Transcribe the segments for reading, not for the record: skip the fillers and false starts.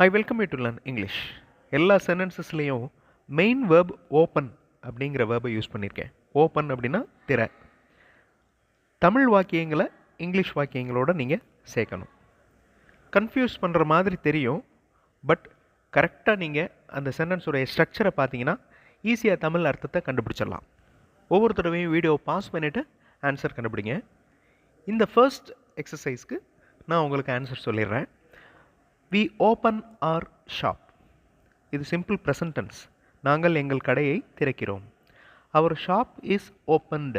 I welcome you to learn English. எல்லா சென்டென்சஸ்லேயும் main verb open அப்படிங்கிற வேர்பை use பண்ணியிருக்கேன். Open அப்படின்னா திற. தமிழ் வாக்கியங்களை இங்கிலீஷ் வாக்கியங்களோட நீங்கள் சேர்க்கணும். கன்ஃபியூஸ் பண்ணுற மாதிரி தெரியும், பட் கரெக்டாக நீங்கள் அந்த சென்டென்ஸோடைய ஸ்ட்ரக்சரை பார்த்தீங்கன்னா ஈஸியாக தமிழ் அர்த்தத்தை கண்டுபிடிச்சிடலாம். ஒவ்வொரு தடவையும் வீடியோ பாஸ் பண்ணிவிட்டு ஆன்சர் கண்டுபிடிங்க. இந்த ஃபர்ஸ்ட் எக்ஸசைஸ்க்கு நான் உங்களுக்கு ஆன்சர் சொல்லிடுறேன். We open our shop. இது சிம்பிள் ப்ரெசன்ட் டென்ஸ். நாங்கள் எங்கள் கடையை திறக்கிறோம். Our shop is opened.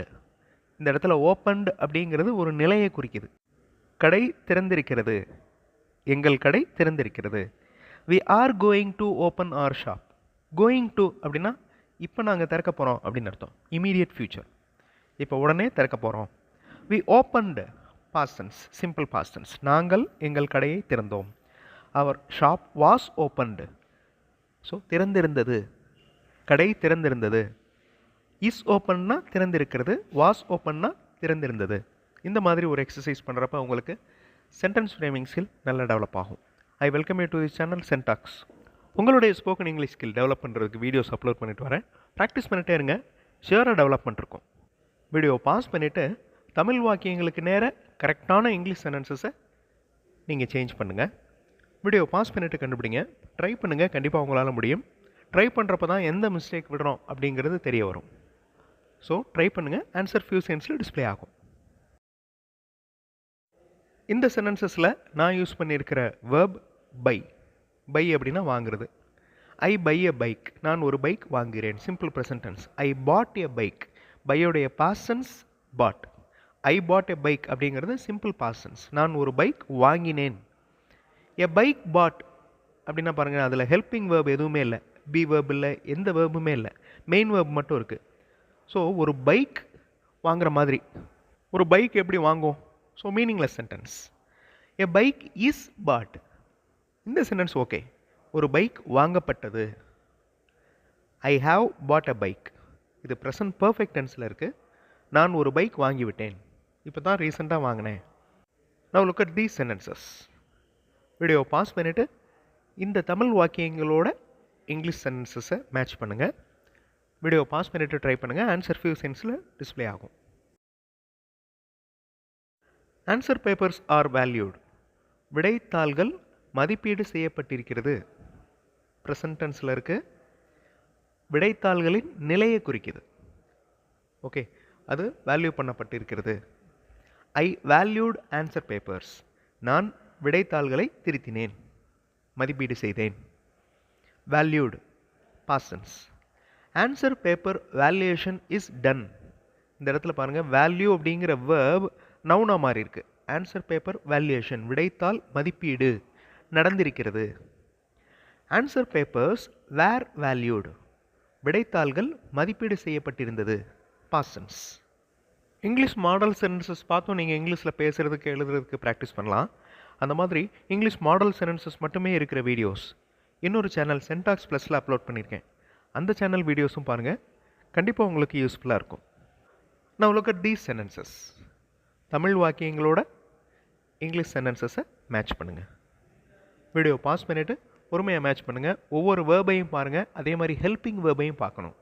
இந்த இடத்துல ஓப்பன்ட் அப்படிங்கிறது ஒரு நிலையை குறிக்குது. கடை திறந்திருக்கிறது. எங்கள் கடை திறந்திருக்கிறது. We are going to open our shop. Going to அப்படின்னா இப்போ நாங்கள் திறக்க போகிறோம் அப்படின்னு அர்த்தம். Immediate future. இப்போ உடனே திறக்க போகிறோம். We opened past tense, simple past tense. நாங்கள் எங்கள் கடையை திறந்தோம். Our shop was opened. So திறந்திருந்தது, கடை திறந்திருந்தது. Is ஓப்பன்னா திறந்திருக்கிறது, was ஓப்பன்னா திறந்திருந்தது. இந்த மாதிரி ஒரு எக்ஸசைஸ் பண்ணுறப்ப உங்களுக்கு சென்டென்ஸ் ஃப்ரேமிங் ஸ்கில் நல்லா டெவலப் ஆகும். I welcome you to the channel Sentax. உங்களுடைய ஸ்போக்கன் இங்கிலீஷ் ஸ்கில் டெவலப் பண்ணுறதுக்கு வீடியோஸ் அப்லோட் பண்ணிட்டு வரேன். ப்ராக்டிஸ் பண்ணிட்டே இருங்க, ஷியராக டெவலப்மெண்ட் இருக்கும். வீடியோ பாஸ் பண்ணிவிட்டு தமிழ் வாக்கியங்களுக்கு நேர கரெக்டான இங்கிலீஷ் சென்டென்சஸை நீங்கள் சேஞ்ச் பண்ணுங்கள். வீடியோ பாஸ் பண்ணிவிட்டு கண்டுபிடிங்க. ட்ரை பண்ணுங்கள், கண்டிப்பாக உங்களால் முடியும். ட்ரை பண்ணுறப்ப தான் எந்த மிஸ்டேக் விடுறோம் அப்படிங்கிறது தெரிய வரும். ஸோ ட்ரை பண்ணுங்கள், ஆன்சர் ஃபியூ செகண்ட்ஸில் டிஸ்பிளே ஆகும். இந்த சென்டென்சஸில் நான் யூஸ் பண்ணியிருக்கிற வேர்ப் பை. பை அப்படின்னா வாங்குறது. I buy a bike. நான் ஒரு பைக் வாங்குகிறேன். Simple present tense. I bought a bike. பையோடைய past tense bought. I bought a bike அப்படிங்கிறது சிம்பிள் பாஸ்ட் டென்ஸ். நான் ஒரு பைக் வாங்கினேன். எ பைக் பாட் அப்படின்னா பாருங்கள், அதில் ஹெல்பிங் வேர்ப் எதுவுமே இல்லை, பி வேர்ப் இல்லை, எந்த வேர்புமே இல்லை, மெயின் வேர்ப் மட்டும் இருக்குது. ஸோ ஒரு பைக் வாங்குற மாதிரி. ஒரு பைக் எப்படி வாங்கும்? So meaningless sentence. A bike is bought. இந்த சென்டென்ஸ் ஓகே. ஒரு பைக் வாங்கப்பட்டது. I have bought a bike. இது ப்ரெசன்ட் பர்ஃபெக்ட் டென்ஸில் இருக்குது. நான் ஒரு பைக் வாங்கிவிட்டேன். இப்போ தான் ரீசெண்டாக வாங்கினேன். Now look at these sentences. Video pause பண்ணிவிட்டு இந்த தமிழ் வாக்கியங்களோட இங்கிலீஷ் சென்டென்சஸை மேட்ச் பண்ணுங்கள். வீடியோ பாஸ் பண்ணிவிட்டு ட்ரை பண்ணுங்கள். ஆன்சர் ஃபியூ செகண்ட்ஸில் டிஸ்பிளே ஆகும். Answer papers are valued. விடைத்தாள்கள் மதிப்பீடு செய்யப்பட்டிருக்கிறது. ப்ரெசன்ட் டென்ஸில் இருக்குது. விடைத்தாள்களின் நிலையை குறிக்குது. ஓகே, அது வேல்யூ பண்ணப்பட்டிருக்கிறது. I valued answer papers. நான் விடைத்தாள்களை திருத்தினேன், மதிப்பீடு செய்தேன். Valued past tense. Answer paper valuation is done. இந்த இடத்துல பாருங்கள், வேல்யூ அப்படிங்கிற வேர்ப் நவுனாக மாறி இருக்கு. ஆன்சர் பேப்பர் வேல்யூஷன், விடைத்தாள் மதிப்பீடு நடந்திருக்கிறது. Answer papers were valued. விடைத்தாள்கள் மதிப்பீடு செய்யப்பட்டிருந்தது. Past tense. English model sentences பார்த்தோம். நீங்கள் இங்கிலீஷில் பேசுகிறதுக்கு எழுதுறதுக்கு ப்ராக்டிஸ் பண்ணலாம். அந்த மாதிரி இங்கிலீஷ் மாடல் சென்டென்சஸ் மட்டுமே இருக்கிற வீடியோஸ் இன்னொரு சேனல் சென்டாக்ஸ் ப்ளஸில் அப்லோட் பண்ணியிருக்கேன். அந்த சேனல் வீடியோஸும் பாருங்கள், கண்டிப்பாக உங்களுக்கு யூஸ்ஃபுல்லாக இருக்கும். நான் லுக் அட் தீஸ் சென்டென்சஸ். தமிழ் வாக்கியங்களோட இங்கிலீஷ் சென்டென்சஸை மேட்ச் பண்ணுங்கள். வீடியோ பாஸ் பண்ணிவிட்டு பொறுமையாக மேட்ச் பண்ணுங்கள். ஒவ்வொரு வேர்பையும் பாருங்கள், அதே மாதிரி ஹெல்பிங் வேர்பையும் பார்க்கணும்.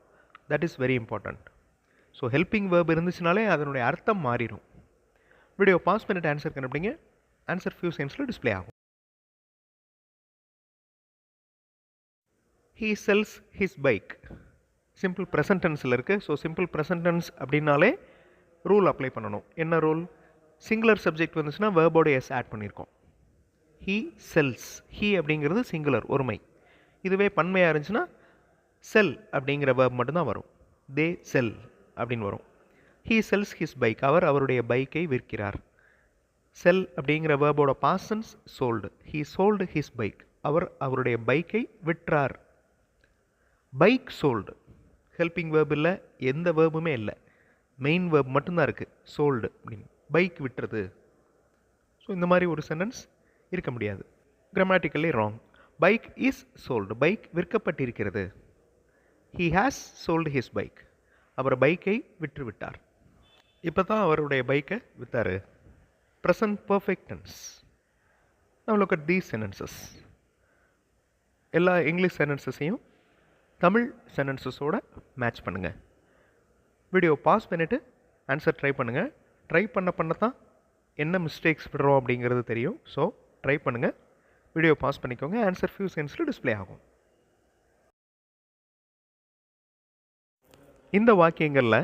That is very important. So helping verb இருந்துச்சுனாலே அதனுடைய அர்த்தம் மாறிடும். வீடியோ பாஸ் பண்ணிவிட்டு ஆன்சர் கண்டுபிடிங்க. ஆன்சர் ஃபியூ செகண்ட்ஸில் டிஸ்பிளே ஆகும். He sells his bike. Simple present டென்ஸில் இருக்குது. ஸோ சிம்பிள் ப்ரெசன்ட் டென்ஸ் அப்படின்னாலே ரூல் அப்ளை பண்ணணும். என்ன ரூல்? சிங்குலர் சப்ஜெக்ட் வந்துச்சுன்னா வேர்போட எஸ் ஆட் பண்ணியிருக்கோம். He sells. ஹீ அப்படிங்கிறது சிங்குலர், ஒருமை. இதுவே பன்மையாக இருந்துச்சுன்னா செல் அப்படிங்கிற வேர்ப் மட்டும்தான் வரும். தே செல் அப்படின்னு வரும். He sells his bike. அவர் அவருடைய பைக்கை விற்கிறார். செல் அப்படிங்கிற வேர்போட past tense sold. He sold his bike. அவர் அவருடைய பைக்கை விற்றார். Bike sold. ஹெல்பிங் வேர்ப் இல்லை, எந்த வேர்புமே இல்லை, மெயின் வேர்ப் மட்டும்தான் இருக்குது. சோல்டு அப்படின்னு. பைக் விட்டுறது. ஸோ இந்த மாதிரி ஒரு சென்டென்ஸ் இருக்க முடியாது. Grammatically wrong. Bike is sold. Bike விற்கப்பட்டிருக்கிறது. He has sold his bike. அவர் பைக்கை விற்று விட்டார். இப்போ தான் அவருடைய பைக்கை விற்றாரு. Present perfect tense. Now look at these sentences. எல்லா இங்கிலீஷ் சென்டென்சஸையும் தமிழ் சென்டென்சஸோட மேட்ச் பண்ணுங்கள். வீடியோ பாஸ் பண்ணிவிட்டு ஆன்சர் ட்ரை பண்ணுங்கள். ட்ரை பண்ண தான் என்ன மிஸ்டேக்ஸ் விடுறோம் அப்படிங்கிறது தெரியும். ஸோ ட்ரை பண்ணுங்கள். வீடியோ பாஸ் பண்ணிக்கோங்க. ஆன்சர் ஃபியூ செகண்ட்ஸில் டிஸ்ப்ளே ஆகும். இந்த வாக்கியங்களில்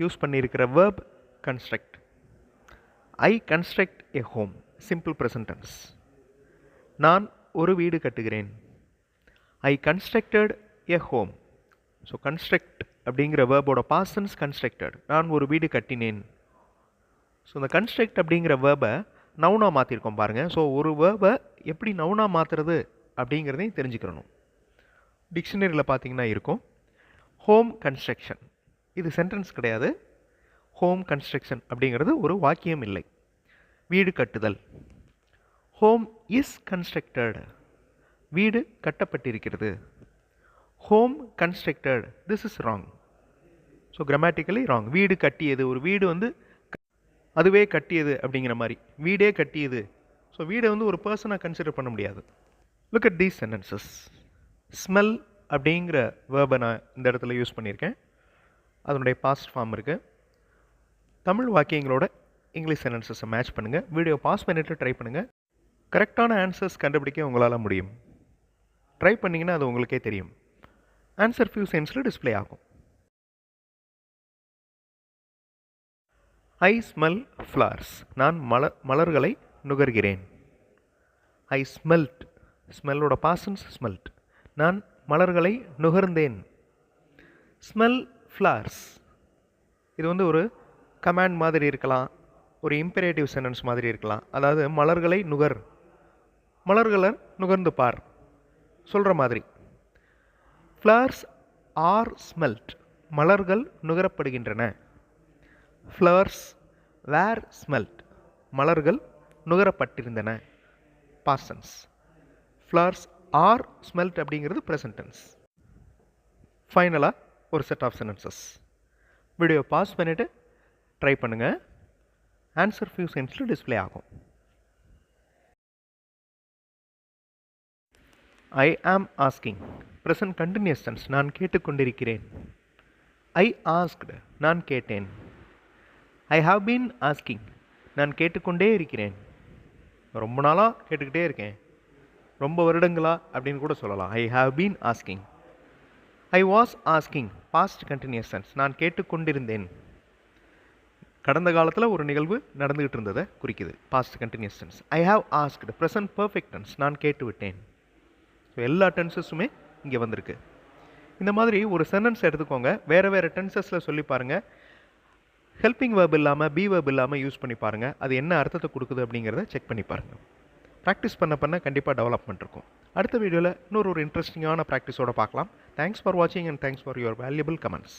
யூஸ் பண்ணியிருக்கிற verb construct. I construct a home, simple present tense. நான் ஒரு வீடு கட்டுகிறேன். I constructed a home. So construct அப்படிங்கிற வேர்போட பாஸ்ட் டென்ஸ் கன்ஸ்ட்ரக்டட். நான் ஒரு வீடு கட்டினேன். ஸோ இந்த கன்ஸ்ட்ரக்ட் அப்படிங்கிற வேர்பை நவுனாக மாற்றிருக்கோம் பாருங்கள். ஸோ ஒரு வேர்பை எப்படி நவுனாக மாற்றுறது அப்படிங்கிறதையும் தெரிஞ்சுக்கிறணும். டிக்ஷனரியில் பார்த்தீங்கன்னா இருக்கும் ஹோம் கன்ஸ்ட்ரக்ஷன். இது சென்டென்ஸ் கிடையாது. ஹோம் கன்ஸ்ட்ரக்ஷன் அப்படிங்கிறது ஒரு வாக்கியம் இல்லை. வீடு கட்டுதல். Home is constructed. வீடு கட்டப்பட்டிருக்கிறது. Home constructed. This is wrong. So grammatically wrong. வீடு கட்டியது. ஒரு வீடு வந்து அதுவே கட்டியது அப்படிங்கிற மாதிரி. வீடே கட்டியது. ஸோ வீடை வந்து ஒரு பர்சனை கன்சிடர் பண்ண முடியாது. Look at these sentences. Smell அப்படிங்கிற வேர்பை நான் இந்த இடத்துல யூஸ் பண்ணியிருக்கேன். அதனுடைய பாஸ்ட் ஃபார்ம் இருக்குது. தமிழ் வாக்கியங்களோட இங்கிலீஷ் சென்டென்சஸை மேட்ச் பண்ணுங்கள். வீடியோ பாஸ் பண்ணிவிட்டு ட்ரை பண்ணுங்கள். கரெக்டான ஆன்சர்ஸ் கண்டுபிடிக்க உங்களால் முடியும். ட்ரை பண்ணிங்கன்னா அது உங்களுக்கே தெரியும். ஆன்சர் ஃபியூ செகண்ட்ஸில் டிஸ்ப்ளே ஆகும். ஐ ஸ்மெல் ஃப்ளவர்ஸ். நான் மலர்களை நுகர்கிறேன். ஐ ஸ்மெல்ட். ஸ்மெல்லோட பாசன்ஸ் ஸ்மெல்ட். நான் மலர்களை நுகர்ந்தேன். Smell flowers. இது வந்து ஒரு கமாண்ட் மாதிரி இருக்கலாம், ஒரு இம்பெரேட்டிவ் சென்டென்ஸ் மாதிரி இருக்கலாம். அதாவது மலர்களை நுகர், மலர்களை நுகர்ந்து பார் சொல்கிற மாதிரி. Flowers are smelt. மலர்கள் நுகரப்படுகின்றன. Flowers were smelt. மலர்கள் நுகரப்பட்டிருந்தன. Past tense. Flowers are smelt அப்படிங்கிறது ப்ரெசன்ட் டென்ஸ். ஃபைனலாக ஒரு set of sentences. Video pause பண்ணிவிட்டு ட்ரை பண்ணுங்கள். ஆன்சர் ஃபியூ செகண்ட்ஸில் டிஸ்ப்ளே ஆகும். ஐ ஆம் ஆஸ்கிங். Present continuous tense. நான் கேட்டுக்கொண்டிருக்கிறேன். ஐ ஆஸ்க்டு. நான் கேட்டேன். ஐ ஹாவ் பீன் ஆஸ்கிங். நான் கேட்டுக்கொண்டே இருக்கிறேன். ரொம்ப நாளாக கேட்டுக்கிட்டே இருக்கேன். ரொம்ப வருடங்களா அப்படின்னு கூட சொல்லலாம். I have been asking. I was asking. Past continuous tense. நான் கேட்டுக்கொண்டிருந்தேன். கடந்த காலத்தில் ஒரு நிகழ்வு நடந்துகிட்டு இருந்ததை குறிக்குது. Past continuous tense. I have asked. Present perfect tense. நான் கேட்டு விட்டேன். ஸோ எல்லா டென்சஸுமே இங்கே வந்திருக்கு. இந்த மாதிரி ஒரு சென்டென்ஸ் எடுத்துக்கோங்க. வேறு வேறு டென்சஸில் சொல்லி பாருங்கள். ஹெல்பிங் வேர்ப் இல்லாமல் பி வேர்ப் இல்லாமல் யூஸ் பண்ணி பாருங்கள். அது என்ன அர்த்தத்தை கொடுக்குது அப்படிங்கிறத செக் பண்ணி பாருங்கள். ப்ராக்டிஸ் பண்ண கண்டிப்பாக டெவலப்மெண்ட் இருக்கும். அடுத்த வீடியோவில் இன்னொரு இன்ட்ரெஸ்டிங்கான ப்ராக்டிஸோடு பார்க்கலாம். தேங்க்ஸ் ஃபார் வாட்சிங் and thanks for your valuable comments.